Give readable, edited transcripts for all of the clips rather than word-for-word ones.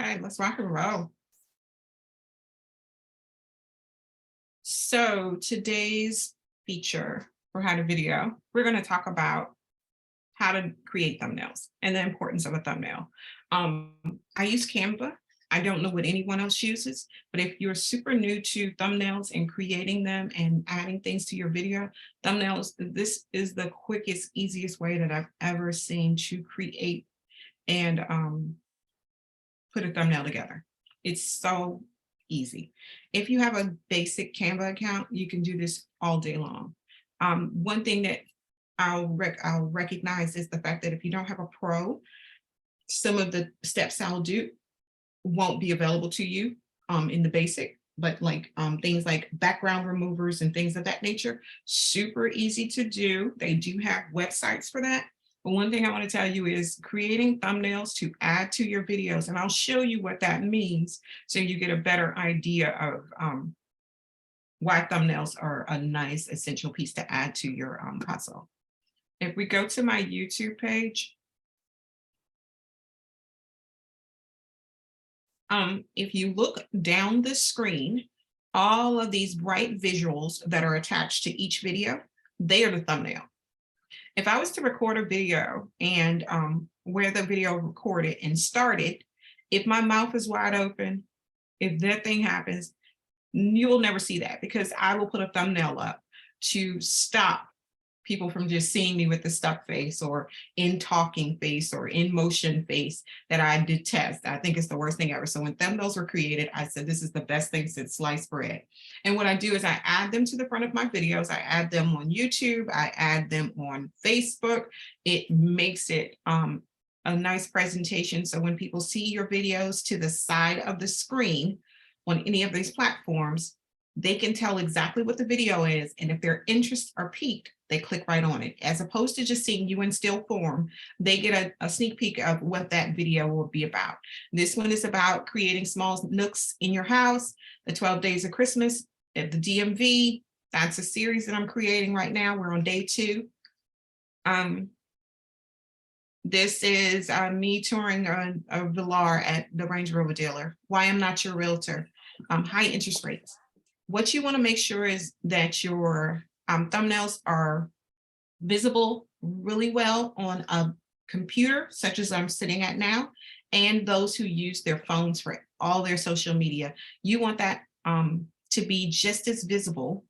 right, let's rock and roll. So today's feature for How to Video, we're going to talk about how to create thumbnails and the importance of a thumbnail. I use Canva. I don't know what anyone else uses, but if you're super new to thumbnails and creating them and adding things to your video, thumbnails, this is the quickest, easiest way that I've ever seen to create and put a thumbnail together. It's so easy. If you have a basic Canva account, you can do this all day long. One thing that I'll recognize is the fact that if you don't have a pro, some of the steps I'll do won't be available to you in the basic, but like things like background removers and things of that nature, super easy to do. They do have websites for that. But one thing I want to tell you is creating thumbnails to add to your videos, and I'll show you what that means so you get a better idea of why thumbnails are a nice essential piece to add to your puzzle. If we go to my YouTube page, if you look down the screen, all of these bright visuals that are attached to each video, they are the thumbnail. If I was to record a video and where the video recorded and started, if my mouth is wide open, if that thing happens, you will never see that because I will put a thumbnail up to stop people from just seeing me with the stuck face or in talking face or in motion face that I detest. I think it's the worst thing ever. So when thumbnails were created, I said, this is the best thing since sliced bread. And what I do is I add them to the front of my videos. I add them on YouTube. I add them on Facebook. It makes it a nice presentation. So when people see your videos to the side of the screen on any of these platforms, they can tell exactly what the video is. And if their interests are piqued, they click right on it. As opposed to just seeing you in still form, they get a sneak peek of what that video will be about. This one is about creating small nooks in your house, the 12 Days of Christmas at the DMV. That's a series that I'm creating right now. We're on day 2. This is me touring a Velar at the Range Rover dealer. Why I'm not your realtor. High interest rates. What you want to make sure is that your thumbnails are visible really well on a computer, such as I'm sitting at now, and those who use their phones for all their social media. You want that to be just as visible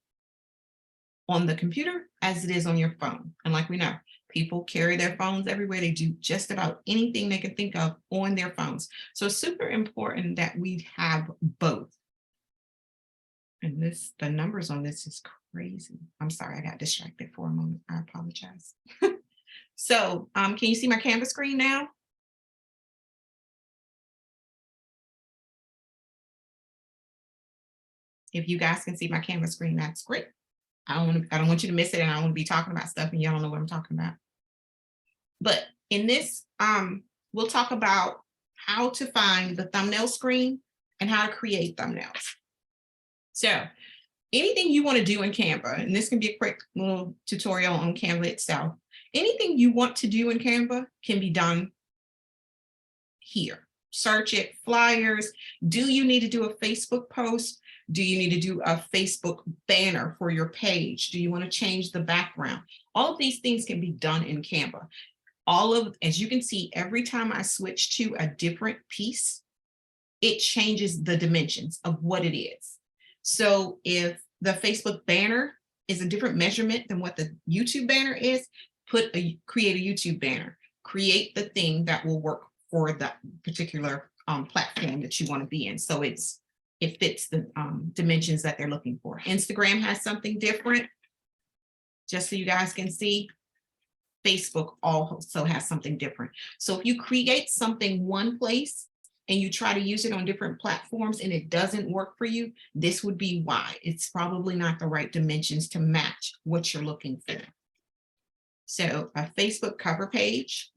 on the computer as it is on your phone. And like we know, people carry their phones everywhere. They do just about anything they can think of on their phones. So it's super important that we have both. And the numbers on this is crazy. I'm sorry, I got distracted for a moment. I apologize. So can you see my Canva screen now? If you guys can see my Canva screen, that's great. I don't want you to miss it, and I don't want to be talking about stuff and y'all don't know what I'm talking about. But in this, we'll talk about how to find the thumbnail screen and how to create thumbnails. So anything you want to do in Canva, and this can be a quick little tutorial on Canva itself, anything you want to do in Canva can be done here. Search it, flyers. Do you need to do a Facebook post? Do you need to do a Facebook banner for your page? Do you want to change the background? All of these things can be done in Canva. As you can see, every time I switch to a different piece, it changes the dimensions of what it is. So if the Facebook banner is a different measurement than what the YouTube banner is, create a YouTube banner. Create the thing that will work for that particular platform that you want to be in. So it fits the dimensions that they're looking for. Instagram has something different, just so you guys can see. Facebook also has something different. So if you create something one place and you try to use it on different platforms and it doesn't work for you, this would be why. It's probably not the right dimensions to match what you're looking for. So a Facebook cover page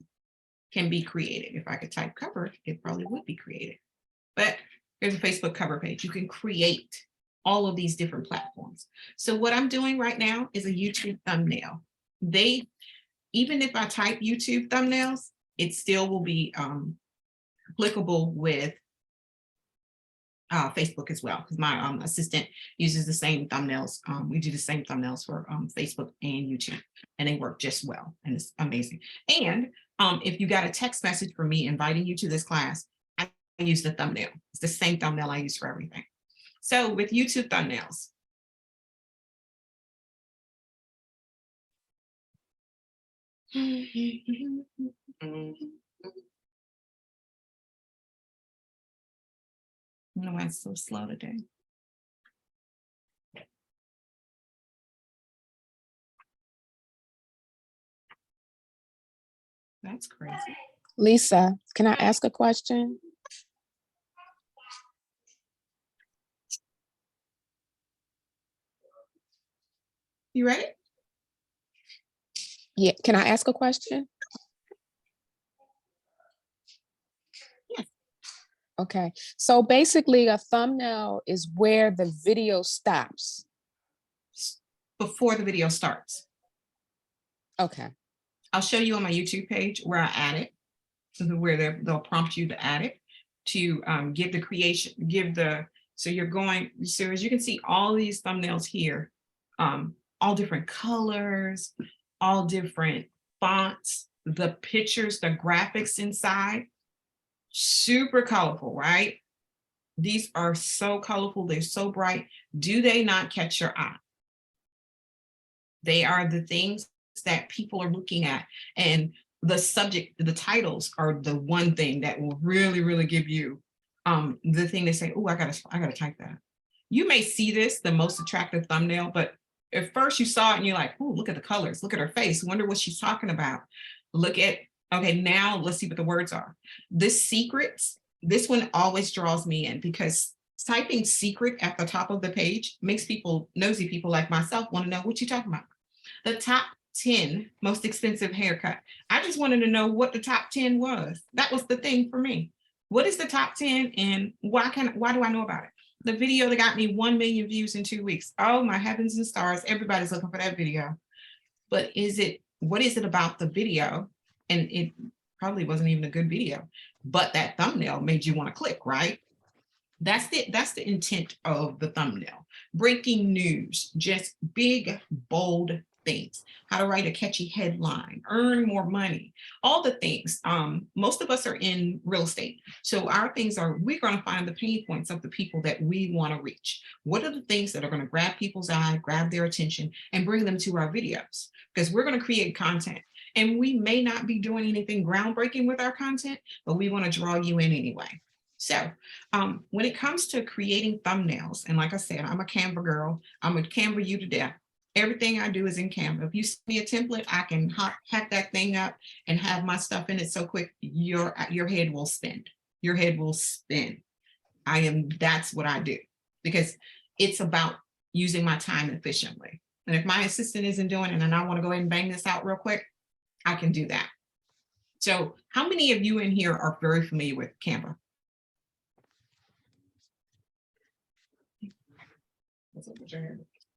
can be created. If I could type cover, it probably would be created. But there's a Facebook cover page. You can create all of these different platforms. So what I'm doing right now is a YouTube thumbnail. Even if I type YouTube thumbnails, it still will be applicable with Facebook as well, because my assistant uses the same thumbnails. We do the same thumbnails for Facebook and YouTube, and they work just well, and it's amazing. And if you got a text message from me inviting you to this class, I use the thumbnail. It's the same thumbnail I use for everything. So with YouTube thumbnails, I don't know why it's so slow today. That's crazy. Lisa, can I ask a question? You ready? Yeah, can I ask a question? Yes. Okay, so basically a thumbnail is where the video stops. Before the video starts. Okay. I'll show you on my YouTube page where I add it, so where they'll prompt you to add it, to give the creation, so you're going, so as you can see, all these thumbnails here, all different colors, all different fonts, the pictures, the graphics inside, super colorful, right? These are so colorful, they're so bright. Do they not catch your eye? They are the things that people are looking at, and the subject, the titles are the one thing that will really, really give you the thing they say, oh, I gotta type that. You may see this, the most attractive thumbnail, but at first you saw it and you're like, oh, look at the colors, look at her face, wonder what she's talking about. Look at, okay, now let's see what the words are. This secrets, this one always draws me in, because typing secret at the top of the page makes people, nosy people like myself, want to know what you're talking about. The top 10 most expensive haircut. I just wanted to know what the top 10 was. That was the thing for me. What is the top 10 and why do I know about it? The video that got me 1 million views in 2 weeks. Oh my heavens and stars, everybody's looking for that video. But what is it about the video? And it probably wasn't even a good video, but that thumbnail made you want to click, right? That's the intent of the thumbnail. Breaking news, just big, bold things. How to write a catchy headline, earn more money, all the things. Most of us are in real estate. So our things are, we're going to find the pain points of the people that we want to reach. What are the things that are going to grab people's eye, grab their attention, and bring them to our videos? Because we're going to create content. And we may not be doing anything groundbreaking with our content, but we want to draw you in anyway. So when it comes to creating thumbnails, and like I said, I'm a Canva girl. I'm a Canva you to death. Everything I do is in Canva. If you send me a template, I can hack that thing up and have my stuff in it so quick, your head will spin. Your head will spin. That's what I do, because it's about using my time efficiently. And if my assistant isn't doing it and I want to go ahead and bang this out real quick, I can do that. So how many of you in here are very familiar with Canva?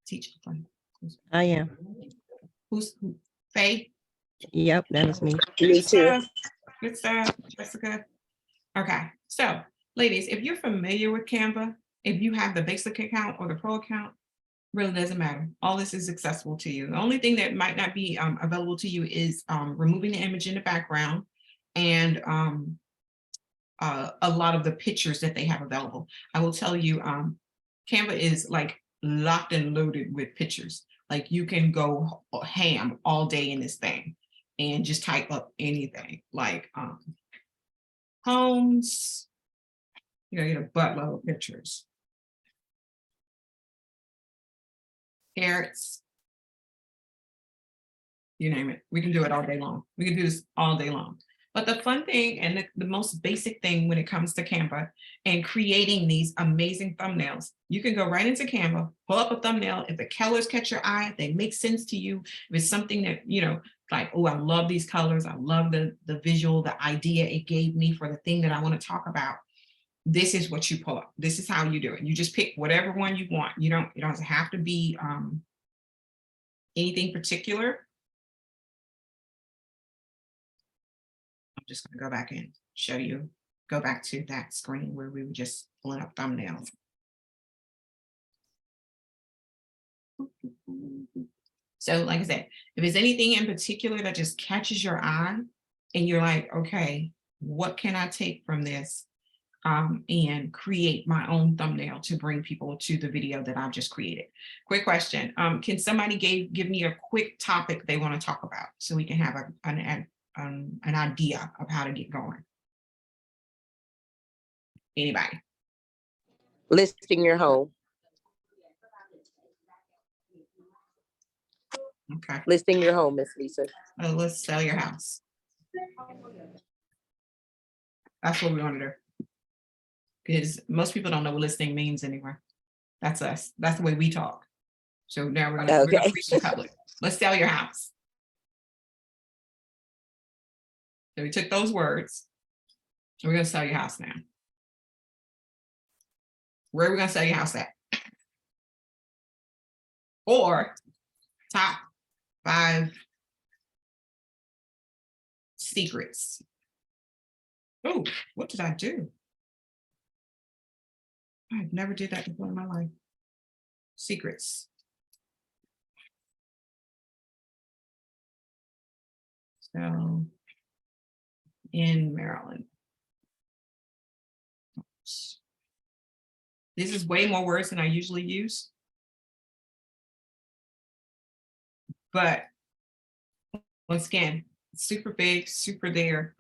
Teach. I am. Who's Faye? Yep, that is me. Me too. Good stuff, Jessica. Okay, so ladies, if you're familiar with Canva, if you have the basic account or the pro account, really doesn't matter. All this is accessible to you. The only thing that might not be available to you is removing the image in the background and a lot of the pictures that they have available. I will tell you, Canva is like locked and loaded with pictures. Like you can go ham all day in this thing and just type up anything, like homes, you know, get a buttload of pictures. Carrots, you name it. We can do it all day long. We can do this all day long. But the fun thing and the most basic thing when it comes to Canva and creating these amazing thumbnails, you can go right into Canva, pull up a thumbnail. If the colors catch your eye, if they make sense to you, if it's something that, you know, like, oh, I love these colors. I love the visual, the idea it gave me for the thing that I want to talk about. This is what you pull up. This is how you do it. You just pick whatever one you want. You don't have to be anything particular. I'm just going to go back and show you go back to that screen where we were just pulling up thumbnails. So like I said, if there's anything in particular that just catches your eye and you're like, okay, what can I take from this and create my own thumbnail to bring people to the video that I've just created? Quick question. Can somebody give me a quick topic they want to talk about so we can have an idea of how to get going? Anybody? Listing your home. Okay. Listing your home, Miss Lisa. Let's sell your house. That's what we want to do. Because most people don't know what listing means anymore. That's us. That's the way we talk. So now we're gonna reach the public. Let's sell your house. So we took those words. We're gonna sell your house now. Where are we gonna sell your house at? Or top 5 secrets. Oh, what did I do? I've never did that before in my life. Secrets. So in Maryland. Oops. This is way more words than I usually use. But once again, super big, super there.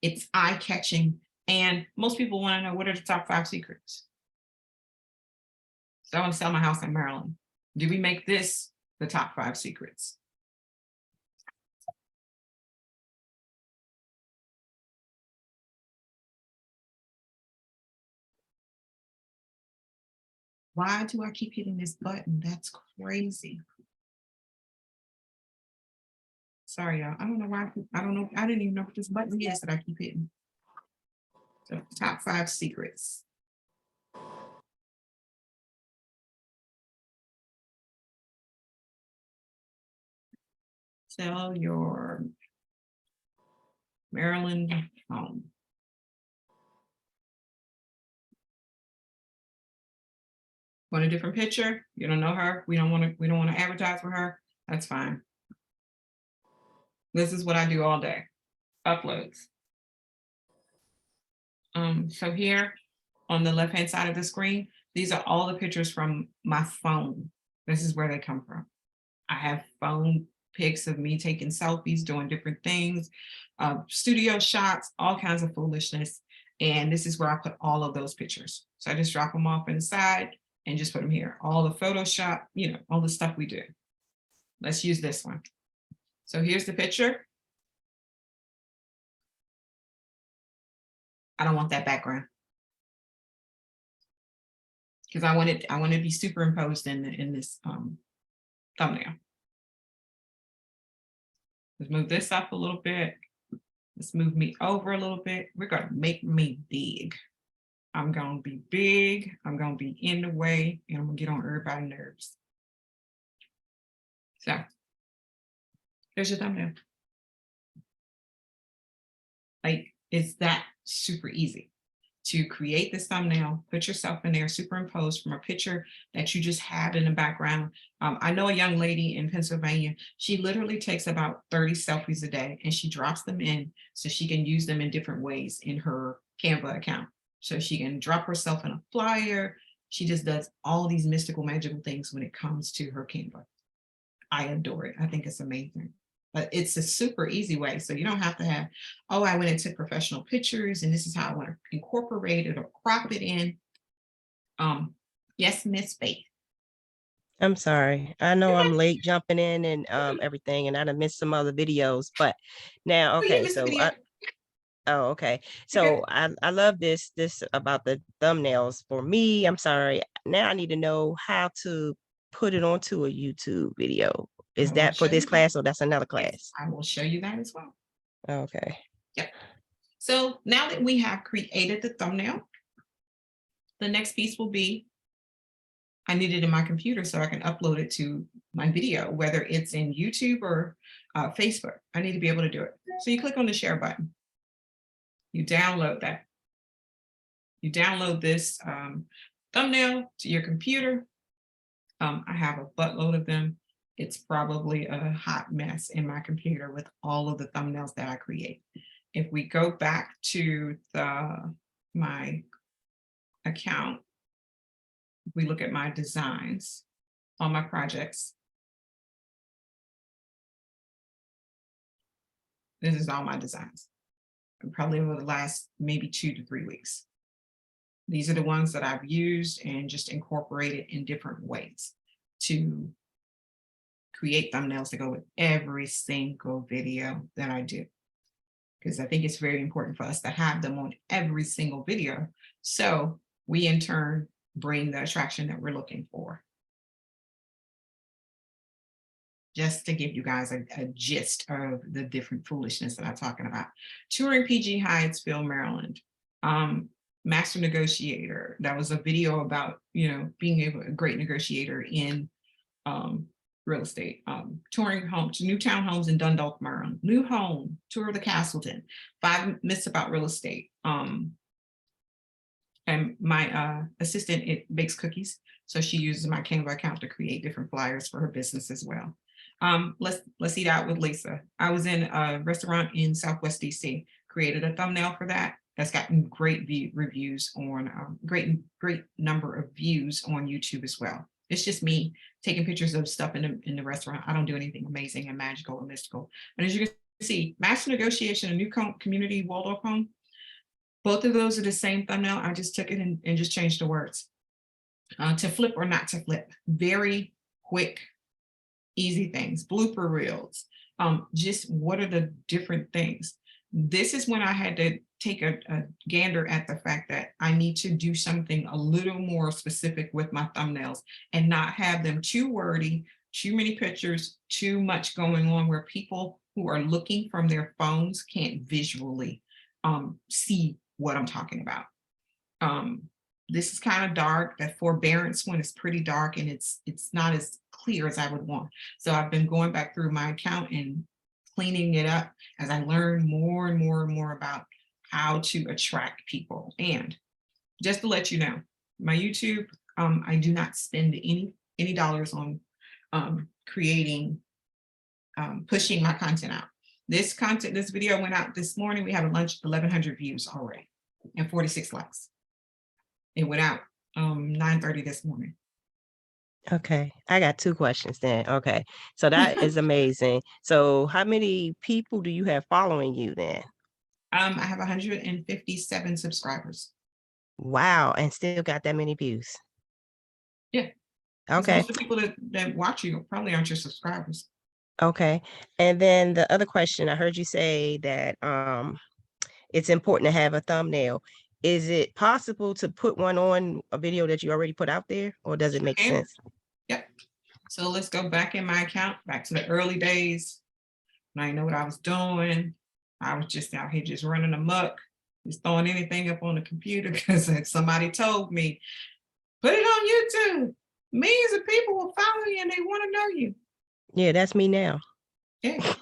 It's eye-catching. And most people want to know, what are the top 5 secrets? So I want to sell my house in Maryland. Do we make this the top 5 secrets? Why do I keep hitting this button? That's crazy. Sorry, y'all. I don't know why. I don't know. I didn't even know what this button is that I keep hitting. So top 5 secrets. Sell your Maryland home. Want a different picture? You don't know her. We don't want to advertise for her. That's fine. This is what I do all day. Uploads. So here on the left-hand side of the screen, these are all the pictures from my phone. This is where they come from. I have phone pics of me taking selfies, doing different things, studio shots, all kinds of foolishness. And this is where I put all of those pictures. So I just drop them off inside and just put them here. All the Photoshop, all the stuff we do. Let's use this one. So here's the picture. I don't want that background because I want to be superimposed in this thumbnail. Let's move this up a little bit. Let's move me over a little bit. We're going to make me big. I'm going to be big. I'm going to be in the way, and I'm going to get on everybody's nerves. So there's your thumbnail. Like, it's that super easy to create this thumbnail, put yourself in there, superimpose from a picture that you just had in the background. I know a young lady in Pennsylvania, she literally takes about 30 selfies a day and she drops them in so she can use them in different ways in her Canva account. So she can drop herself in a flyer. She just does all these mystical, magical things when it comes to her Canva. I adore it. I think it's amazing. But it's a super easy way. So you don't have to have, oh, I went and took professional pictures and this is how I want to incorporate it or crop it in. Yes, Miss Faith. I'm sorry. I know I'm late jumping in and everything, and I done missed some other videos, but now, okay, so okay. So I love this about the thumbnails. For me, I'm sorry. Now I need to know how to put it onto a YouTube video. Is that for this class or that's another class? Yes, I will show you that as well. Okay. Yep. So now that we have created the thumbnail, the next piece will be, I need it in my computer so I can upload it to my video, whether it's in YouTube or Facebook. I need to be able to do it. So you click on the share button. You download that You download this thumbnail to your computer. I have a buttload of them. It's probably a hot mess in my computer with all of the thumbnails that I create. If we go back to my account, we look at my designs on my projects. This is all my designs, probably over the last maybe 2 to 3 weeks. These are the ones that I've used and just incorporated in different ways to create thumbnails to go with every single video that I do. Because I think it's very important for us to have them on every single video. So we in turn bring the attraction that we're looking for. Just to give you guys a gist of the different foolishness that I'm talking about. Touring PG Hyattsville, Maryland. Master negotiator. That was a video about, being a great negotiator in real estate. Touring homes, new townhomes in Dundalk, Maryland. New home, tour of the Castleton. 5 myths about real estate. And my assistant, it bakes cookies. So she uses my Canva account to create different flyers for her business as well. Let's eat out with Lisa. I was in a restaurant in Southwest DC, created a thumbnail for that. That's gotten great reviews on great number of views on YouTube as well. It's just me taking pictures of stuff in the restaurant. I don't do anything amazing and magical or mystical. And as you can see, Master Negotiation, a new community Waldorf home. Both of those are the same thumbnail. I just took it and just changed the words. To flip or not to flip. Very quick, easy things. Blooper reels. Just what are the different things? This is when I had to take a gander at the fact that I need to do something a little more specific with my thumbnails and not have them too wordy, too many pictures, too much going on where people who are looking from their phones can't visually see what I'm talking about. This is kind of dark. That forbearance one is pretty dark and it's not as clear as I would want. So I've been going back through my account and cleaning it up as I learn more and more and more about how to attract people. And just to let you know, my YouTube, I do not spend any dollars on creating, pushing my content out. This video went out this morning. We have 1,100 views already and 46 likes. It went out 9:30 this morning. Okay, I got 2 questions then. Okay, so that is amazing. So how many people do you have following you then? I have 157 subscribers. Wow, and still got that many views. Yeah. Okay. Most of the people that watch you probably aren't your subscribers. Okay. And then the other question, I heard you say that it's important to have a thumbnail. Is it possible to put one on a video that you already put out there, or does it make sense? Yep. So let's go back in my account, back to the early days. When I didn't know what I was doing. I was just out here just running amok, just throwing anything up on the computer because somebody told me, put it on YouTube. Millions of people will follow you and they want to know you. Yeah, that's me now. Yeah.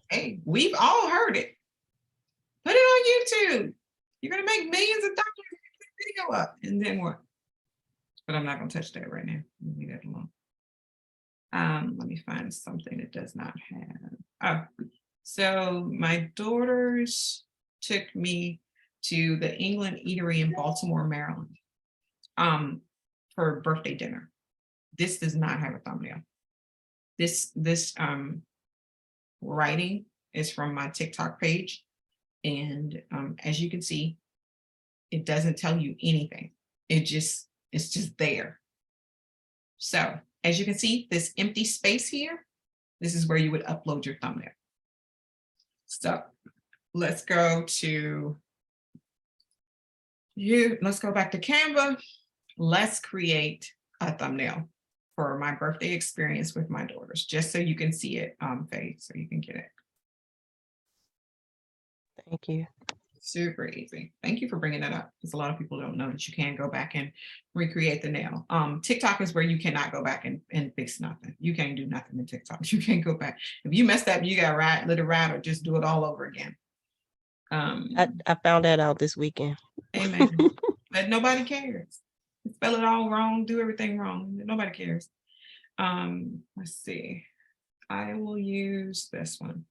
Hey, we've all heard it. Put it on YouTube. You're gonna make millions of dollars if you put the video up. And then what? But I'm not gonna touch that right now. Leave that alone. Let me find something that does not have. Oh, so my daughters took me to the England Eatery in Baltimore, Maryland, for a birthday dinner. This does not have a thumbnail. This writing is from my TikTok page. And as you can see, it doesn't tell you anything. It's just there. So as you can see, this empty space here, this is where you would upload your thumbnail. So let's go to let's go back to Canva. Let's create a thumbnail for my birthday experience with my daughters, just so you can see it, Faye, so you can get it. Thank you. Super easy. Thank you for bringing that up, because a lot of people don't know that you can go back and recreate the nail. TikTok is where you cannot go back and fix nothing. You can't do nothing in TikTok. You can't go back. If you messed up, you got let it ride or just do it all over again. I found that out this weekend. Amen. but nobody cares. Spell it all wrong, do everything wrong. Nobody cares. Let's see. I will use this one.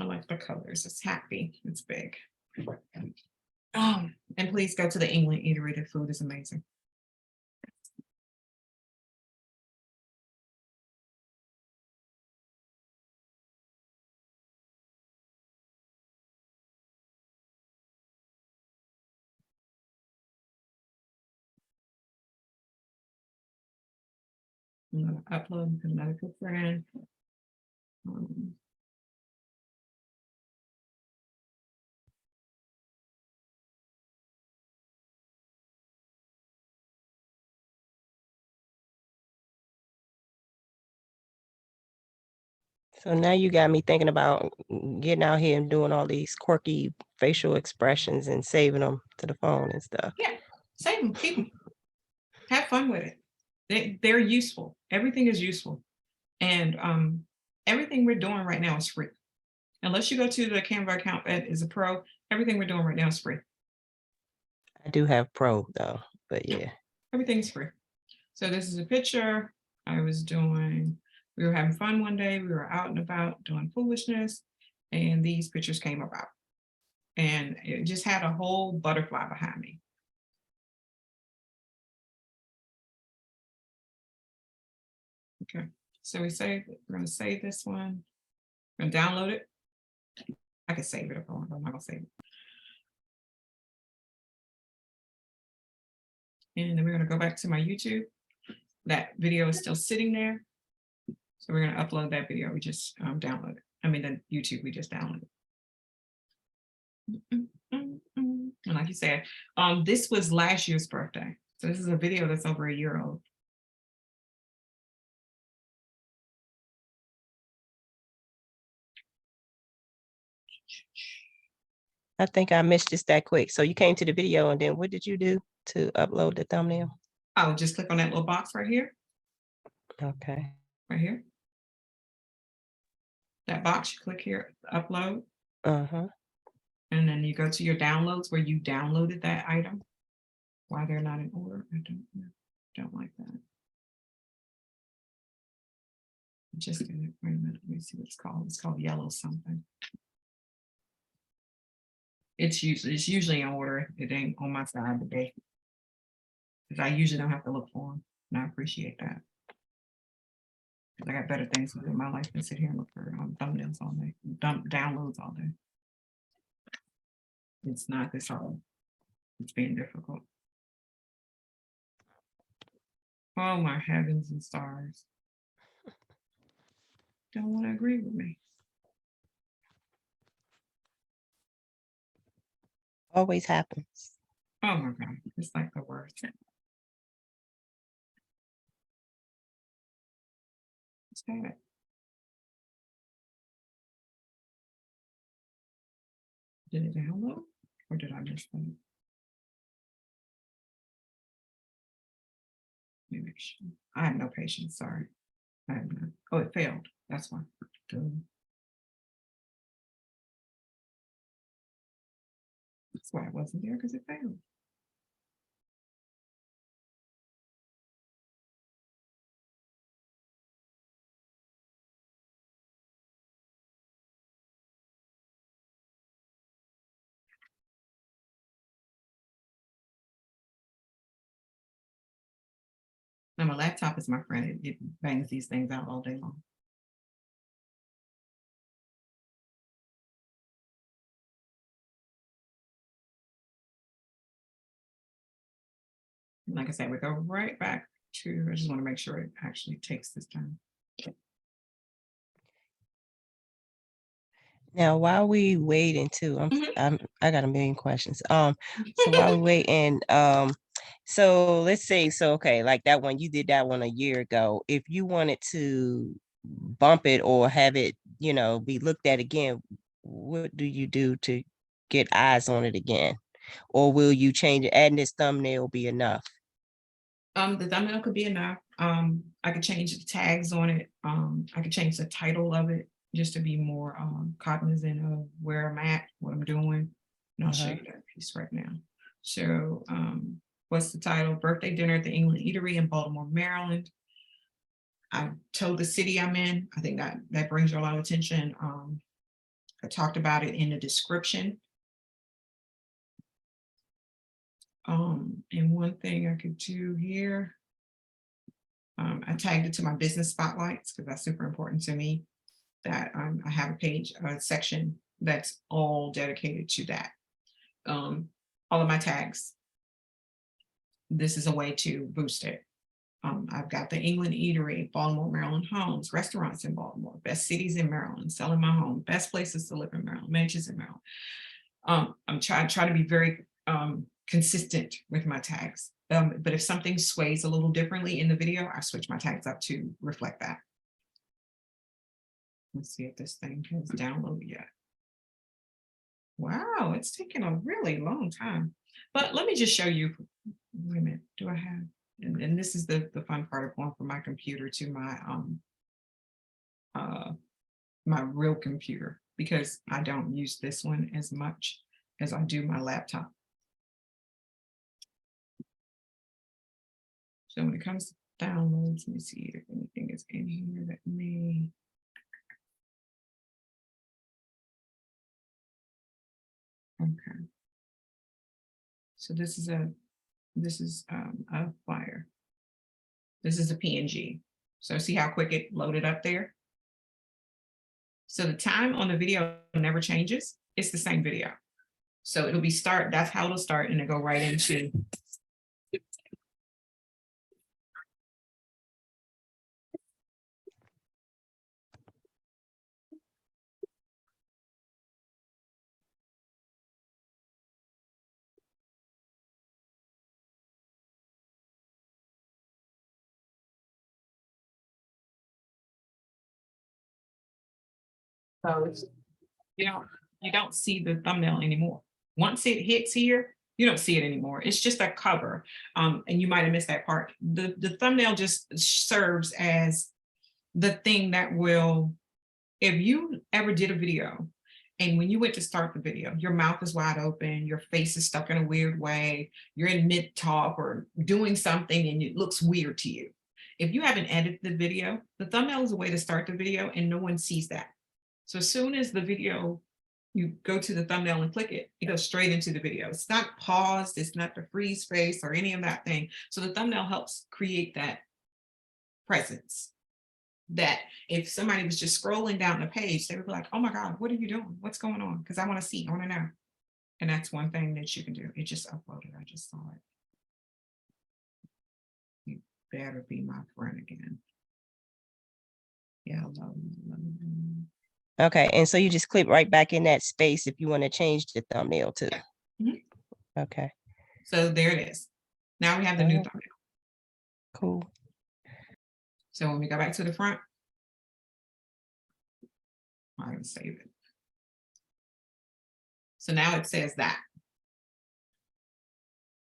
I like the colors. It's happy. It's big. And please go to the England Eatery. The food is amazing. I'm gonna upload to another good friend. So now you got me thinking about getting out here and doing all these quirky facial expressions and saving them to the phone and stuff. Yeah, save them, keep them. Have fun with it. They're useful. Everything is useful. And everything we're doing right now is free. Unless you go to the Canva account that is a pro, everything we're doing right now is free. I do have Pro though, but yeah. Everything's free. So this is a picture we were having fun one day. We were out and about doing foolishness, and these pictures came about. And it just had a whole butterfly behind me. Okay, so we're going to save this one. We're going to download it. I can save it if I want, but I'm not going to save it. And then we're going to go back to my YouTube. That video is still sitting there. So we're going to upload that video. We just downloaded. I mean, the YouTube we just downloaded. And like you said, this was last year's birthday. So this is a video that's over a year old. I think I missed this that quick. So you came to the video and then what did you do to upload the thumbnail? I'll just click on that little box right here. Okay. Right here. That box, you click here, upload. Uh-huh. And then you go to your downloads where you downloaded that item. Why they're not in order, I don't like that. Just wait a minute, let me see what it's called. It's called yellow something. It's usually in order. It ain't on my side today. Because I usually don't have to look for them. And I appreciate that. I got better things to do in my life than sit here and look for thumbnails all day, downloads all day. It's not this hard. It's being difficult. Oh my heavens and stars. Don't want to agree with me. Always happens. Oh my God, it's like the worst. What's that? Did it download or did I miss that? Let me make sure. I have no patience, sorry. I have no. Oh, it failed. That's why. That's why it wasn't there, because it failed. Now my laptop is my friend. It bangs these things out all day long. Like I said, we go right back to, I just want to make sure it actually takes this time. Now, while we waiting too, I got a million questions. So while we waiting, so let's say, okay, like that one, you did that one a year ago. If you wanted to bump it or have it, be looked at again, what do you do to get eyes on it again? Or will you change it? Adding this thumbnail be enough? The thumbnail could be enough. I could change the tags on it. I could change the title of it just to be more cognizant of where I'm at, what I'm doing. And I'll show you that piece right now. So what's the title? Birthday dinner at the England Eatery in Baltimore, Maryland. I told the city I'm in. I think that brings you a lot of attention. I talked about it in the description. And one thing I could do here, I tagged it to my business spotlights because that's super important to me, that I have a page, a section that's all dedicated to that. All of my tags. This is a way to boost it. I've got the England Eatery, Baltimore, Maryland homes, restaurants in Baltimore, best cities in Maryland, selling my home, best places to live in Maryland, mansions in Maryland. I'm trying to be very consistent with my tags. But if something sways a little differently in the video, I switch my tags up to reflect that. Let's see if this thing has downloaded yet. Wow, it's taking a really long time. But let me just show you. Wait a minute, do I have? And this is the fun part of going from my computer to my my real computer, because I don't use this one as much as I do my laptop. So when it comes to downloads, let me see if anything is in here that may. Okay. So this is a flyer. This is a PNG. So see how quick it loaded up there? So the time on the video never changes. It's the same video. So it'll be start, that's how it'll start, and it'll go right into. So it's, you don't see the thumbnail anymore. Once it hits here, you don't see it anymore. It's just a cover. And you might have missed that part. The thumbnail just serves as the thing that will, if you ever did a video and when you went to start the video, your mouth is wide open, your face is stuck in a weird way, you're in mid talk or doing something and it looks weird to you. If you haven't edited the video, the thumbnail is a way to start the video and no one sees that. So as soon as the video, you go to the thumbnail and click it, it goes straight into the video. It's not paused, it's not the freeze face or any of that thing. So the thumbnail helps create that presence, that if somebody was just scrolling down the page, they would be like, oh my God, what are you doing? What's going on? Because I want to see, I want to know. And that's one thing that you can do. It just uploaded, I just saw it. You better be my friend again. Yeah, Okay, and so you just click right back in that space if you want to change the thumbnail too. Mhm. Okay. So there it is. Now we have the new Oh. thumbnail. Cool. So when we go back to the front, I'm going to save it. So now it says that.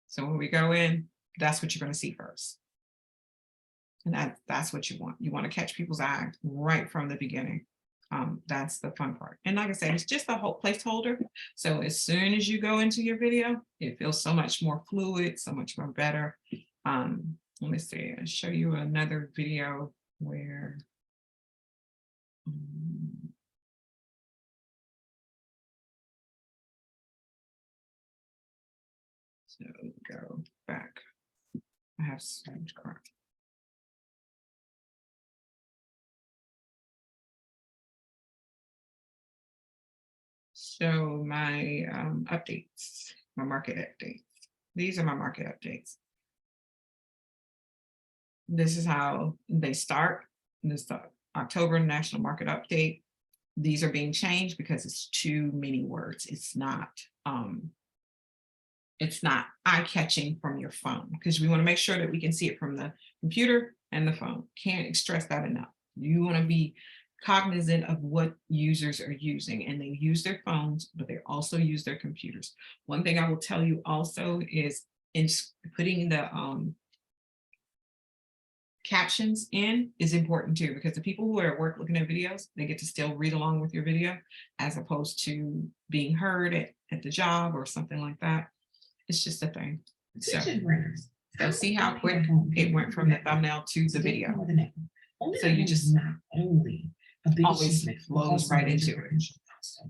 So when we go in, that's what you're going to see first. And that's what you want. You want to catch people's eye right from the beginning. That's the fun part. And like I said, it's just a whole placeholder. So as soon as you go into your video, it feels so much more fluid, so much more better. Let me see, I'll show you another video where so go back. I have saved card. So my updates, my market updates. These are my market updates. This is how they start. This October National Market Update. These are being changed because it's too many words. It's not eye-catching from your phone, because we want to make sure that we can see it from the computer and the phone. Can't stress that enough. You want to be cognizant of what users are using, and they use their phones, but they also use their computers. One thing I will tell you also is in putting the captions in is important too, because the people who are at work looking at videos, they get to still read along with your video as opposed to being heard at the job or something like that. It's just a thing. So see how quick it went from the thumbnail to the video. So you just not only always flows right into it.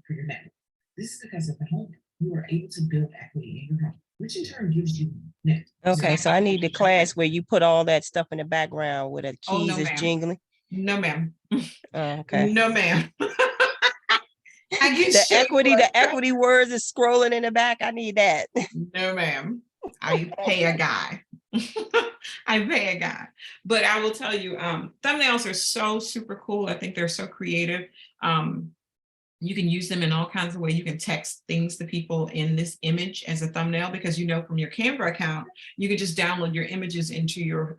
For your network. This is because at the home, you are able to build equity in your home, which in turn gives you net. Okay, so I need the class where you put all that stuff in the background where the Oh, keys no, is ma'am. jingling. No, ma'am. Okay. No, ma'am. I get The shit equity, for the it. equity words is scrolling in the back. I need that. No, ma'am. I pay a guy. I pay a guy. But I will tell you, thumbnails are so super cool. I think they're so creative. You can use them in all kinds of ways. You can text things to people in this image as a thumbnail, because you know from your Canva account, you can just download your images into your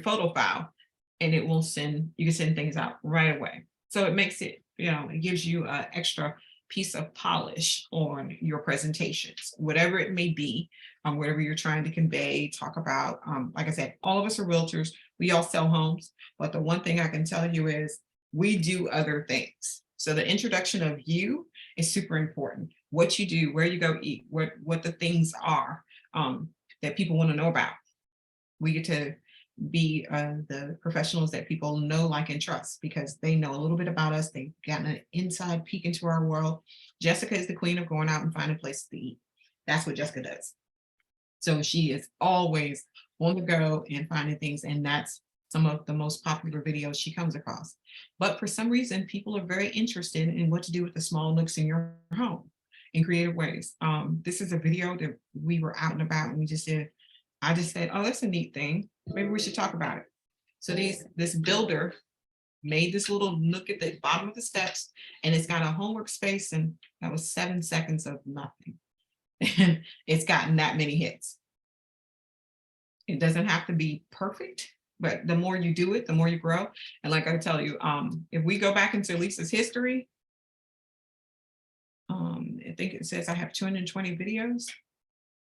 photo file, and it will send, you can send things out right away. So it makes it, it gives you an extra piece of polish on your presentations, whatever it may be, whatever you're trying to convey, talk about. Like I said, all of us are realtors. We all sell homes, but the one thing I can tell you is we do other things. So the introduction of you is super important. What you do, where you go eat, what the things are that people want to know about. We get to be the professionals that people know, like, and trust, because they know a little bit about us. They've gotten an inside peek into our world. Jessica is the queen of going out and finding places to eat. That's what Jessica does. So she is always on the go and finding things, and that's some of the most popular videos she comes across. But for some reason, people are very interested in what to do with the small nooks in your home in creative ways. This is a video that we were out and about, and I just said, oh, that's a neat thing. Maybe we should talk about it. So this builder made this little nook at the bottom of the steps, and it's got a homework space, and that was 7 seconds of nothing. And it's gotten that many hits. It doesn't have to be perfect, but the more you do it, the more you grow. And like I tell you, if we go back into Lisa's history, I think it says I have 220 videos.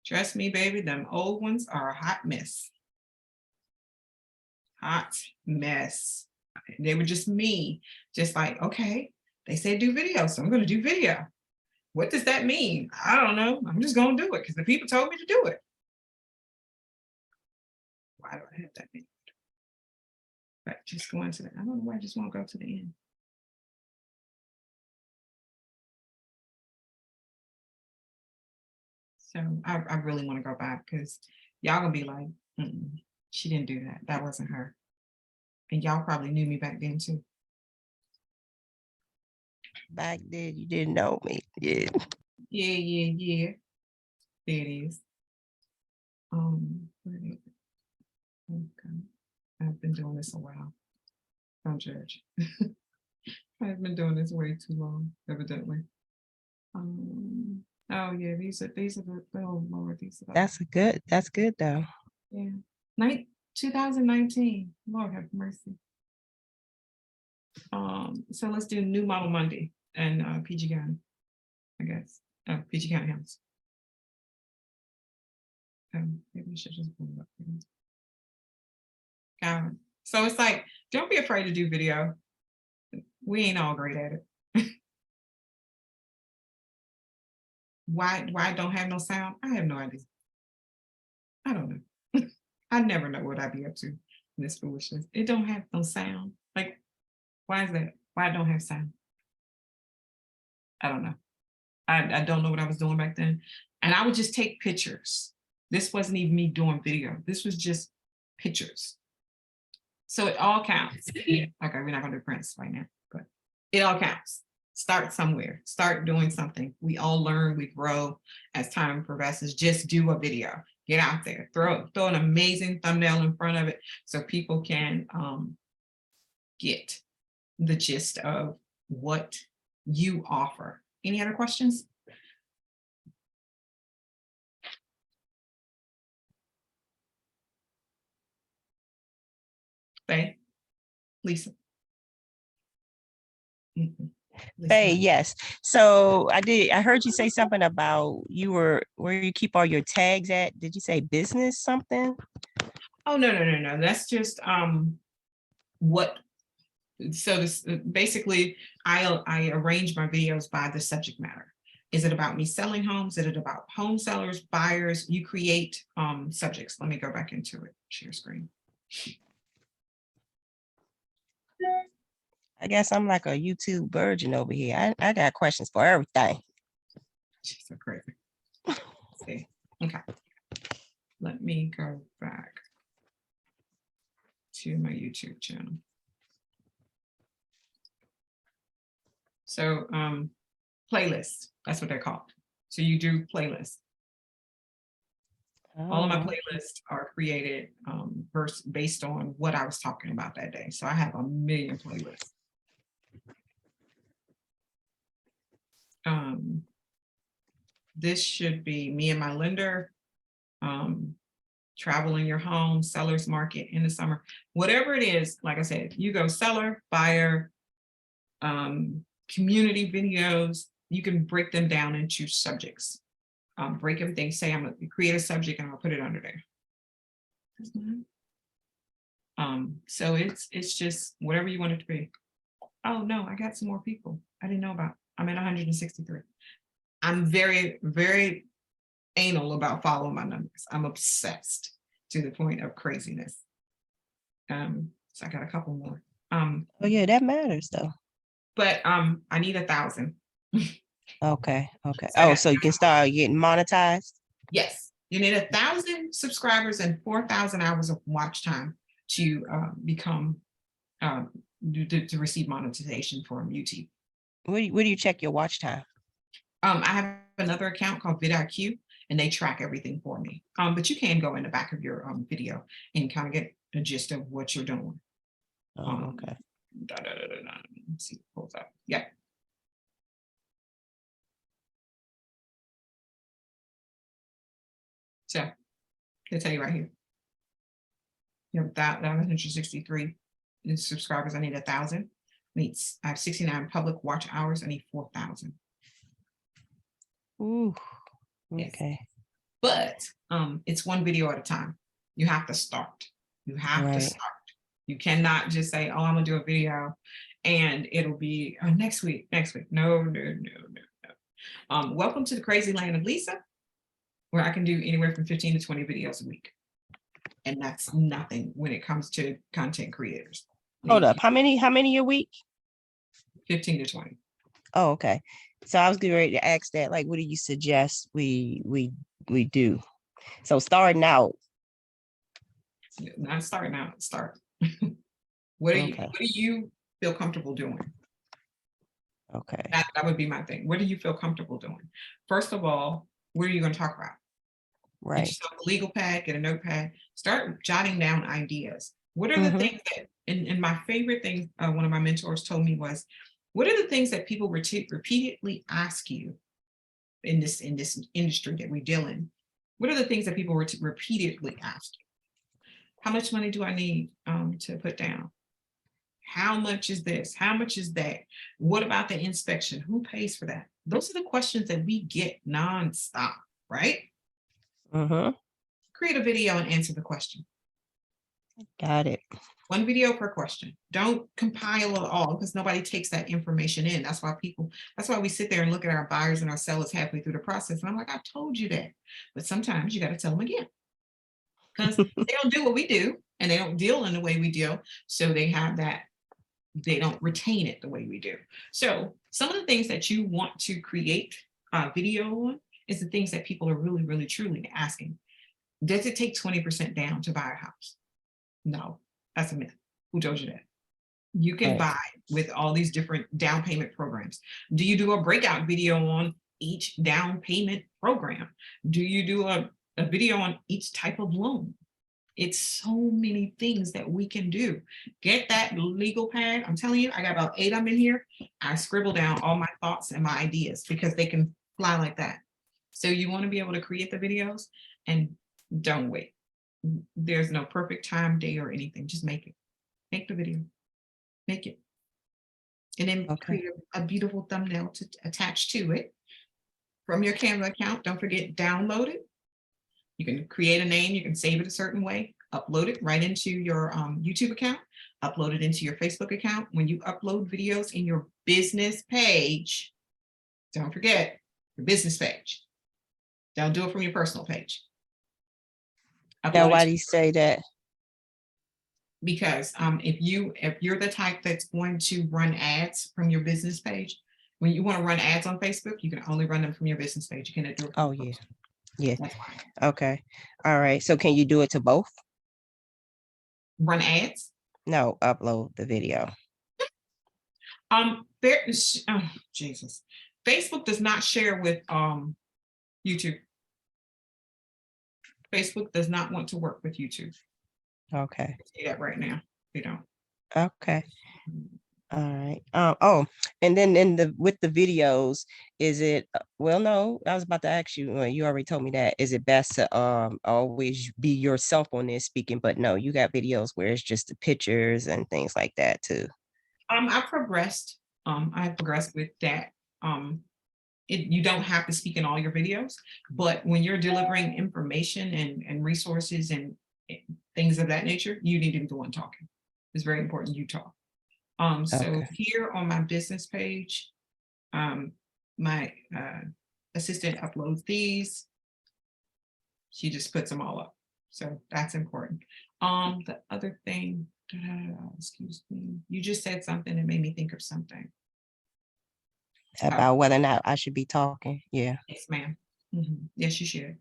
Trust me, baby, them old ones are a hot mess. Hot mess. They were just me, just like, okay, they said do video, so I'm going to do video. What does that mean? I don't know. I'm just going to do it because the people told me to do it. Why do I have that many? But just going to the, I don't know why I just want to go to the end. So I really want to go back, because y'all gonna be like, she didn't do that. That wasn't her. And y'all probably knew me back then too. Back then, you didn't know me. Yeah. Yeah. There it is. Where is it? Okay. I've been doing this a while. Don't judge. I've been doing this way too long, evidently. Oh yeah, these are the, oh Lord, these are the, That's good though. yeah. 2019. Lord have mercy. So let's do New Model Monday and PG County, I guess. PG County House. Maybe we should just pull it up here. So it's like, don't be afraid to do video. We ain't all great at it. Why I don't have no sound? I have no idea. I don't know. I never know what I'd be up to in this foolishness. It don't have no sound. Like, why is that? Why I don't have sound? I don't know. I don't know what I was doing back then. And I would just take pictures. This wasn't even me doing video. This was just pictures. So it all counts. Okay, we're not gonna do prints right now, but it all counts. Start somewhere, start doing something. We all learn, we grow as time progresses. Just do a video, get out there, throw an amazing thumbnail in front of it so people can get the gist of what you offer. Any other questions? Faye? Lisa? Hey, yes. So I heard you say something about where you keep all your tags at. Did you say business something? Oh, no. That's just so this basically I arrange my videos by the subject matter. Is it about me selling homes? Is it about home sellers, buyers? You create subjects. Let me go back into it, share screen. I guess I'm like a YouTube virgin over here. I got questions for everything. She's so crazy. See. Okay. Let me go back to my YouTube channel. So playlists, that's what they're called. So you do playlists. All of my Oh, playlists are created based on what I was talking about that day. So I have a million playlists. This should be me and my lender, travel in your home, seller's market in the summer, whatever it is. Like I said, you go seller, buyer, community videos, you can break them down into subjects. Break everything, say I'm gonna create a subject and I'll put it under there. So it's just whatever you want it to be. Oh no, I got some more people I didn't know about. I'm at 163. I'm very, very anal about following my numbers. I'm obsessed to the point of craziness. So I got a couple more. oh yeah, that matters though. But I need 1,000. Okay, okay. So I Oh, got- so you can start getting monetized? Yes, you need 1,000 subscribers and 4,000 hours of watch time to become to receive monetization from YouTube. Where do you check your watch time? I have another account called vidIQ, and they track everything for me. But you can go in the back of your video and kind of get a gist of what you're doing. Oh, okay. Let's see what pulls up. Yeah. So they tell you right here. You have that 163 subscribers. I need 1,000. I have 69 public watch hours. I need 4,000. Ooh, Yes. okay. But it's one video at a time. You have to start. You have to Right. start. You cannot just say, oh, I'm gonna do a video and it'll be next week. No. Welcome to the crazy land of Lisa, where I can do anywhere from 15 to 20 videos a week. And that's nothing when it comes to content creators. Hold up. How many a week? 15 to 20. Oh, okay. So I was getting ready to ask that, like, what do you suggest we do? So starting out. Not starting out, start. What do you feel comfortable doing? Okay. That would be my thing. What do you feel comfortable doing? First of all, what are you going to talk about? Get Right. yourself a legal pad, get a notepad, start jotting down ideas. What are the things that, and my favorite thing, one of my mentors told me was, what are the things that people repeatedly ask you in this industry that we deal in? What are the things that people repeatedly ask you? How much money do I need to put down? How much is this? How much is that? What about the inspection? Who pays for that? Those are the questions that we get nonstop, right? Create a video and answer the question. Got it. One video per question. Don't compile it all because nobody takes that information in. That's why we sit there and look at our buyers and our sellers halfway through the process. And I'm like, I told you that. But sometimes you got to tell them again. Because they don't do what we do and they don't deal in the way we deal. So they have that, they don't retain it the way we do. So some of the things that you want to create a video on is the things that people are really, really, truly asking. Does it take 20% down to buy a house? No, that's a myth. Who told you that? You can buy with all these different down payment programs. Do you do a breakout video on each down payment program? Do you do a video on each type of loan? It's so many things that we can do. Get that legal pad. I'm telling you, I got about 8 of them in here. I scribble down all my thoughts and my ideas because they can fly like that. So you want to be able to create the videos and don't wait. There's no perfect time, day, or anything. Just make it. Make the video. Make it. And then create a beautiful thumbnail to attach to it from your Canva account. Don't forget, download it. You can create a name. You can save it a certain way. Upload it right into your YouTube account. Upload it into your Facebook account. When you upload videos in your business page, don't forget, your business page. Don't do it from your personal page. Now, Upload it why to- do you say that? Because if you're the type that's going to run ads from your business page, when you want to run ads on Facebook, you can only run them from your business page. You cannot do it. From Oh, your yeah. personal. Yeah. That's why. Okay. All right. So can you do it to both? Run ads. No, upload the video. There is Jesus. Facebook does not share with YouTube. Facebook does not want to work with YouTube. Okay. I'll say that right now. They don't. Okay. All right. Oh, and then with the videos, is it well, no, I was about to ask you, well, you already told me that. Is it best to always be yourself on there speaking? But no, you got videos where it's just the pictures and things like that too. I've progressed. I've progressed with that. You don't have to speak in all your videos, but when you're delivering information and resources and things of that nature, you need to be the one talking. It's very important you talk. So Okay. here on my business page, my assistant uploads these. She just puts them all up. So that's important. The other thing, excuse me, you just said something that made me think of something. About whether or not I should be talking. Yeah. Yes, ma'am. Yes, you should.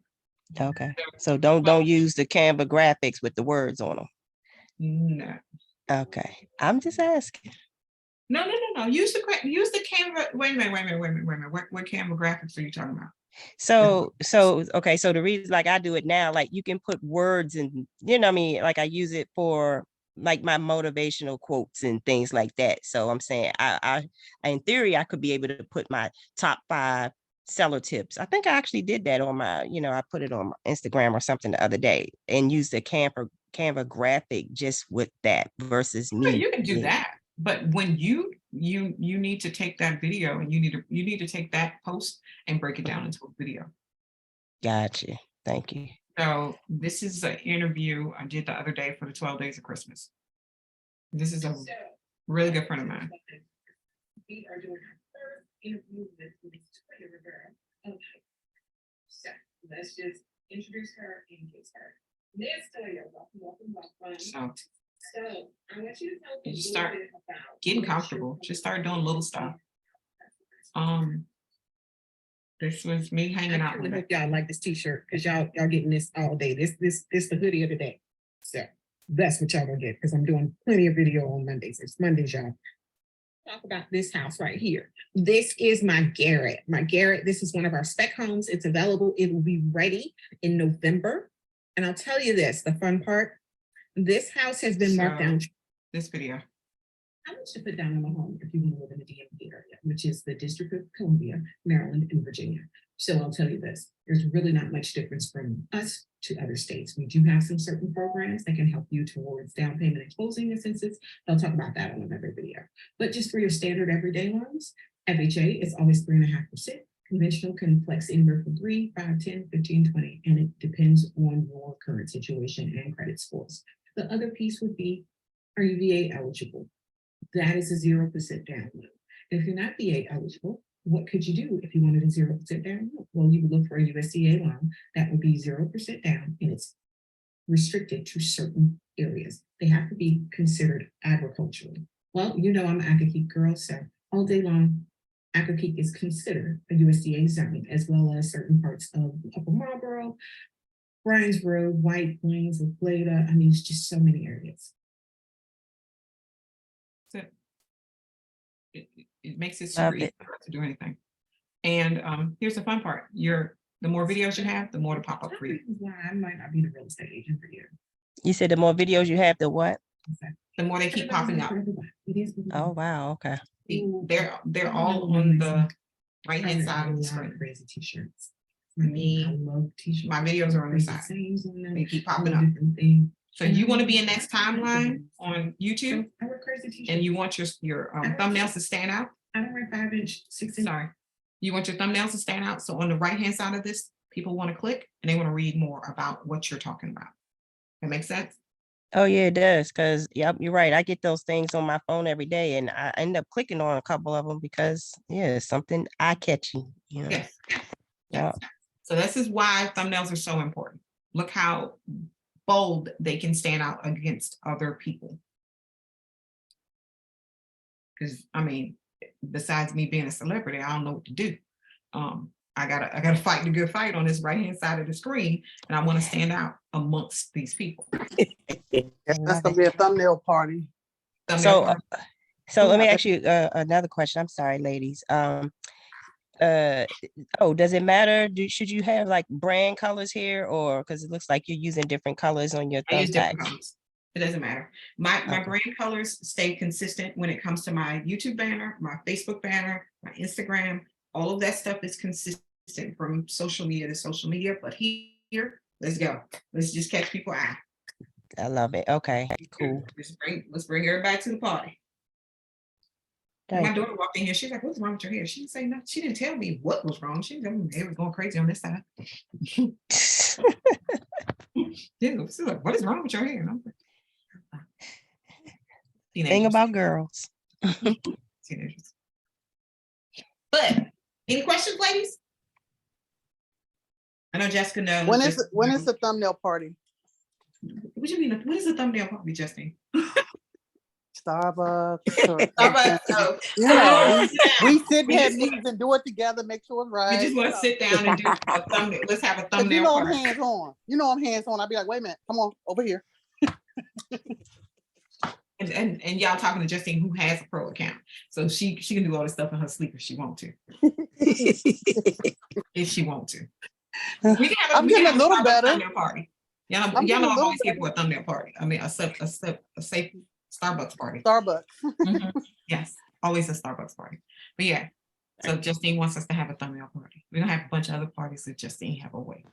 Okay. So don't use the Canva graphics with the words on them. No. Okay. I'm just asking. No. Use the camera. Wait a minute. What camera graphics are you talking about? So okay, so the reason like I do it now, like you can put words and you know what I mean, like I use it for like my motivational quotes and things like that. So I'm saying I in theory I could be able to put my top 5 seller tips. I think I actually did that on my, I put it on my Instagram or something the other day and use the Canva graphic just with that versus Yeah, me. you can do that, but when you need to take that video and you need to take that post and break it down into a video. Gotcha. Thank you. So this is an interview I did the other day for the 12 Days of Christmas. This is a really good friend of mine. We are doing our first interview with Miss Takeover. Okay. So let's just introduce her and get started. Miss Takeover, welcome. So So I want you to tell you me just a start little bit about getting what your comfortable. Just start doing little stuff. This was me hanging out I with her. hope y'all like this t-shirt because y'all getting this all day. This the hoodie of the day. So that's what y'all gonna get because I'm doing plenty of video on Mondays. It's Mondays, y'all. Talk about this house right here. This is my Garrett. This is one of our spec homes. It's available. It will be ready in November. And I'll tell you this, the fun part, this house has been marked down. This video. How much to put down on a home if you want to live in the DMV area, which is the District of Columbia, Maryland, and Virginia. So I'll tell you this, there's really not much difference from us to other states. We do have some certain programs that can help you towards down payment and closing instances. I'll talk about that on another video. But just for your standard everyday loans, FHA is always 3.5%. Conventional can flex anywhere from 3, 5, 10, 15, 20, and it depends on your current situation and credit scores. The other piece would be, are you VA eligible? That is a 0% down loan. If you're not VA eligible, what could you do if you wanted a 0% down loan? Well, you would look for a USDA loan that would be 0% down, and it's restricted to certain areas. They have to be considered agricultural. Well, I'm an Akakeek girl, so all day long, Akakeek is considered a USDA zone, as well as certain parts of Upper Marlboro, Bryan's Road, White Plains, Lafleda. I mean, it's just so many areas. It makes it super easy for us to do anything. And here's the fun part. The more videos you have, the more to pop up for you. Why I might not be the real estate agent for you. You said the more videos you have, the what? The more they keep popping up. Oh, wow. Okay. They're all on the right hand side of the screen. Crazy t-shirts. Me, I love t-shirts. my videos are on the side. They keep popping up. So you want to be in next timeline on YouTube, I wear crazy t-shirts. and you want your thumbnails to stand out. I don't wear 5-inch, 6-inch. Sorry, you want your thumbnails to stand out. So on the right hand side of this, people want to click and they want to read more about what you're talking about. That makes sense? Oh yeah, it does. Cause yep, you're right. I get those things on my phone every day and I end up clicking on a couple of them because it's something eye-catching, Yes. Yeah. So this is why thumbnails are so important. Look how bold they can stand out against other people. Because I mean, besides me being a celebrity, I don't know what to do. I gotta fight the good fight on this right-hand side of the screen, and I want to stand out amongst these people. That's gonna be a thumbnail party. So, Thumbnail so let me ask you another question. I'm sorry, ladies. Oh, does it matter? Should you have like brand colors here, or because it looks like you're using different colors on your I use different thumbtacks? colors. It doesn't matter. My Okay. brand colors stay consistent when it comes to my YouTube banner, my Facebook banner, my Instagram. All of that stuff is consistent from social media to social media. But here, let's go. Let's just catch people's eye. I love it. Okay, cool. Let's bring everybody to the party. My Thank you. daughter walked in here. She's like, "What's wrong with your hair?" She didn't say nothing. She didn't tell me what was wrong. She didn't. It was going crazy on this side. Yeah, she's like, "What is wrong with your hair?" And I'm like, Thing teenagers. about girls. Teenagers. But any questions, ladies? I know Jessica knows. When is the thumbnail party? What do you mean? When is the thumbnail party, Justine? Starbucks. Starbucks. Oh, You know, oh, we sit We and have just- meetings and do it together, make sure it's right. we just want to sit down and do a thumbnail. Let's have a 'Cause you thumbnail know I'm party. hands on. You know I'm hands on. I'll be like, wait a minute, come on over here. And y'all talking to Justine, who has a pro account, so she can do all this stuff in her sleep if she want to. If she want to, we can have I'm getting a little Starbucks better. thumbnail party. Y'all I'm know getting a I'm little always here for a thumbnail party. I mean, a safe Starbucks party. Starbucks. Mhm. Yes, always a Starbucks party. But yeah, so Justine wants us to have a thumbnail party. We're gonna have a bunch of other parties that Justine have away.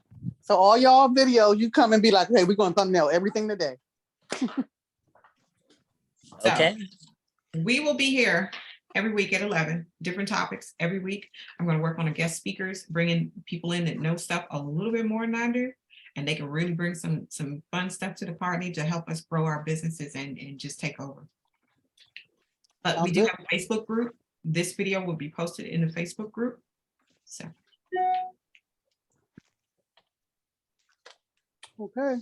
So all y'all videos, you come and be like, hey, we're gonna thumbnail everything today. So, Okay. we will be here every week at 11, different topics every week. I'm going to work on a guest speakers, bringing people in that know stuff a little bit more than I do, and they can really bring some fun stuff to the party to help us grow our businesses and just take over. But we Sounds do good. have a Facebook group. This video will be posted in the Facebook group. So Okay.